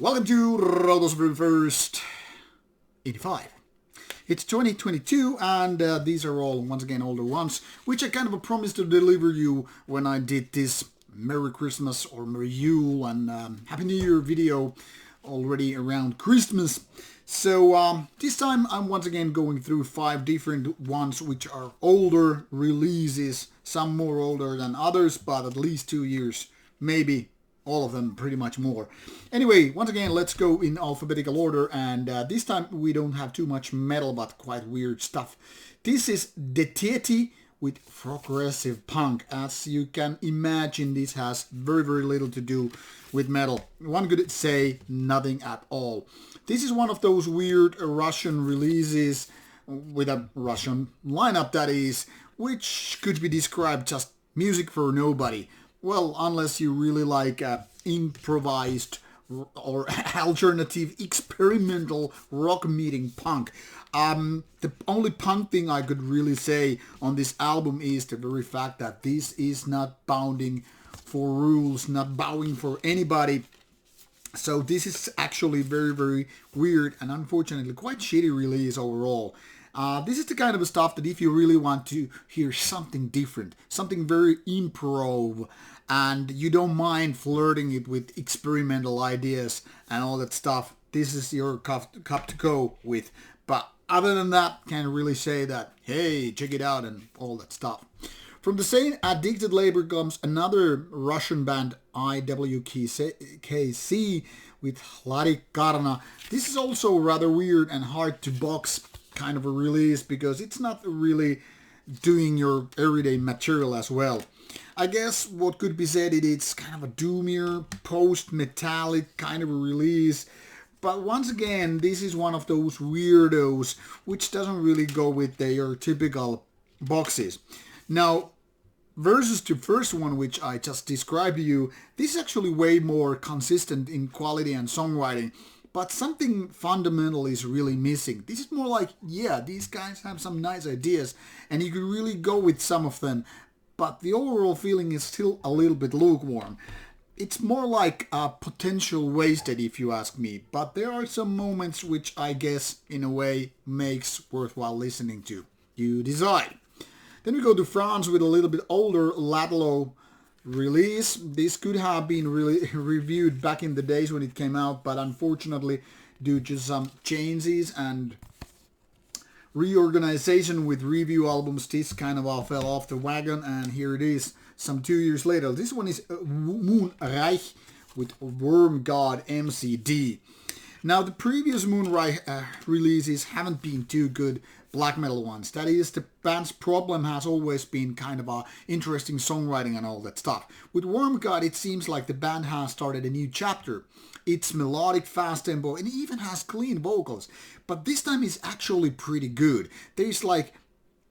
Welcome to Rauta First 85. It's 2022 and these are all once again older ones, which I kind of promised to deliver you when I did this Merry Christmas or Merry Yule and Happy New Year video already around Christmas. So this time I'm once again going through 5 different ones which are older releases, some more older than others, but at least 2 years, maybe all of them pretty much more. Anyway, once again, let's go in alphabetical order, and this time we don't have too much metal, but quite weird stuff. This is Detieti with Frogressive Punk. As you can imagine, this has very, very little to do with metal. One could say nothing at all. This is one of those weird Russian releases with a Russian lineup, that is, which could be described just music for nobody. Well, unless you really like improvised or alternative experimental rock meeting punk. The only punk thing I could really say on this album is the very fact that this is not bounding for rules, not bowing for anybody. So this is actually very, very weird and unfortunately quite shitty release overall. This is the kind of stuff that if you really want to hear something different, something very improv, and you don't mind flirting it with experimental ideas and all that stuff, this is your cup to go with. But other than that, can't really say that, hey, check it out and all that stuff. From the same Addicted label comes another Russian band, IWKC, with Hladikarna. This is also rather weird and hard to box kind of a release because it's not really doing your everyday material as well. I guess what could be said, it's kind of a doomier, post-metallic kind of a release. But once again, this is one of those weirdos which doesn't really go with their typical boxes. Now, versus the first one which I just described to you, this is actually way more consistent in quality and songwriting. But something fundamental is really missing. This is more like, yeah, these guys have some nice ideas and you could really go with some of them, but the overall feeling is still a little bit lukewarm. It's more like a potential wasted if you ask me, but there are some moments which I guess in a way makes worthwhile listening to. You decide. Then we go to France with a little bit older Latlo release. This could have been really reviewed back in the days when it came out, but unfortunately due to some changes and reorganization with review albums, this kind of all fell off the wagon, and here it is some 2 years later. This one is Moonreich with Wormgod MCD. Now the previous Moonreich releases haven't been too good black metal ones. That is, the band's problem has always been kind of a interesting songwriting and all that stuff. With Wormgod, it seems like the band has started a new chapter. It's melodic, fast tempo, and even has clean vocals. But this time it's actually pretty good. There's like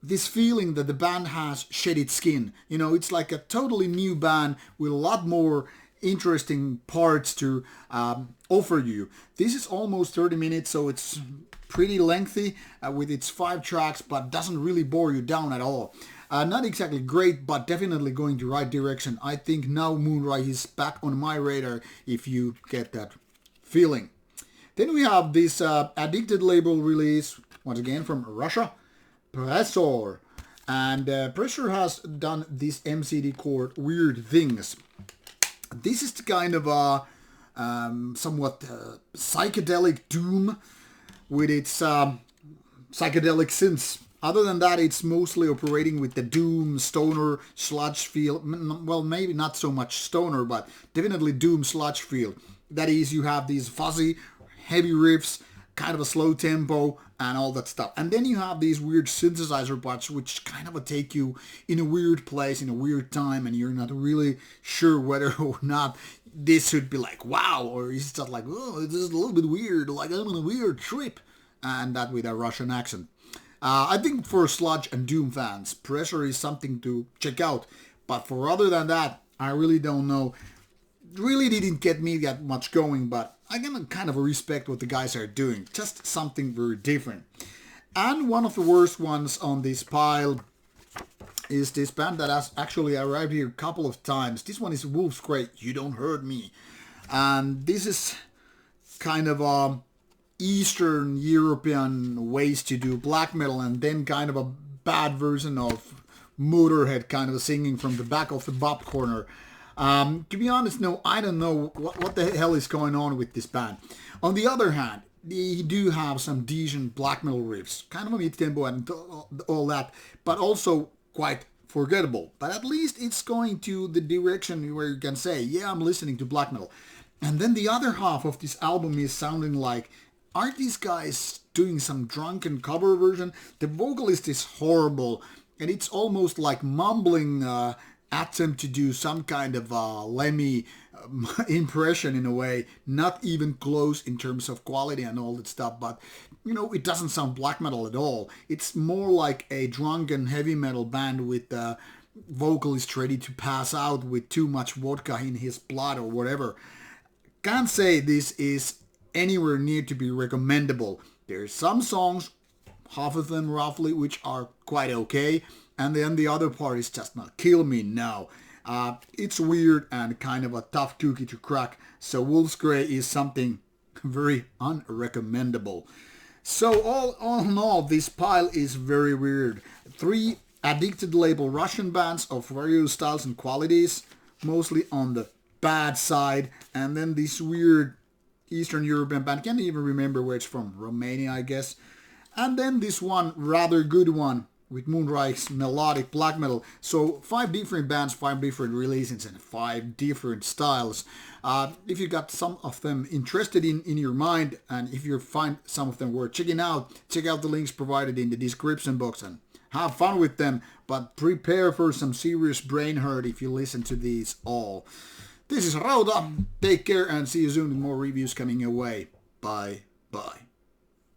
this feeling that the band has shed its skin. You know, it's like a totally new band with a lot more interesting parts to offer you. This is almost 30 minutes, so it's pretty lengthy with its 5 tracks, but doesn't really bore you down at all. Not exactly great, but definitely going the right direction. I think now Moonreich is back on my radar if you get that feeling. Then we have this Addicted label release, once again from Russia, Pressor. And Pressor has done this MCD chord Weird Things. This is the kind of a somewhat psychedelic doom with its psychedelic synths. Other than that, it's mostly operating with the doom, stoner, sludge feel. Well, maybe not so much stoner, but definitely doom sludge feel. That is, you have these fuzzy, heavy riffs, kind of a slow tempo, and all that stuff. And then you have these weird synthesizer parts, which kind of take you in a weird place, in a weird time, and you're not really sure whether or not this should be like, wow, or is it just like, oh, this is a little bit weird, like I'm on a weird trip. And that with a Russian accent. I think for sludge and doom fans, Pressor is something to check out. But for other than that, I really don't know. Really didn't get me that much going, but I can kind of respect what the guys are doing. Just something very different. And one of the worst ones on this pile is this band that has actually arrived here a couple of times. This one is Wolfsgrey, You Don't Hurt Me. And this is kind of Eastern European ways to do black metal, and then kind of a bad version of Motorhead kind of singing from the back of the Bob corner. To be honest, no, I don't know what the hell is going on with this band. On the other hand, they do have some decent black metal riffs, kind of a mid-tempo and all that, but also quite forgettable. But at least it's going to the direction where you can say, yeah, I'm listening to black metal. And then the other half of this album is sounding like, aren't these guys doing some drunken cover version? The vocalist is horrible, and it's almost like mumbling attempt to do some kind of Lemmy impression in a way, not even close in terms of quality and all that stuff, but you know, it doesn't sound black metal at all. It's more like a drunken heavy metal band with the vocalist ready to pass out with too much vodka in his blood or whatever. Can't say this is anywhere near to be recommendable. There's some songs, half of them roughly, which are quite okay, and then the other part is just not kill me now. It's weird and kind of a tough cookie to crack, so Wolfsgrey is something very unrecommendable. So all in all, this pile is very weird. 3 addicted label Russian bands of various styles and qualities, mostly on the bad side, and then this weird Eastern European band, can't even remember where it's from, Romania I guess, and then this one rather good one with Moonreich's melodic black metal. So 5 different bands, 5 different releases, and 5 different styles. If you got some of them interested in your mind, and if you find some of them worth checking out, check out the links provided in the description box and have fun with them, but prepare for some serious brain hurt if you listen to these all. This is Rauta, take care and see you soon with more reviews coming your way. Bye.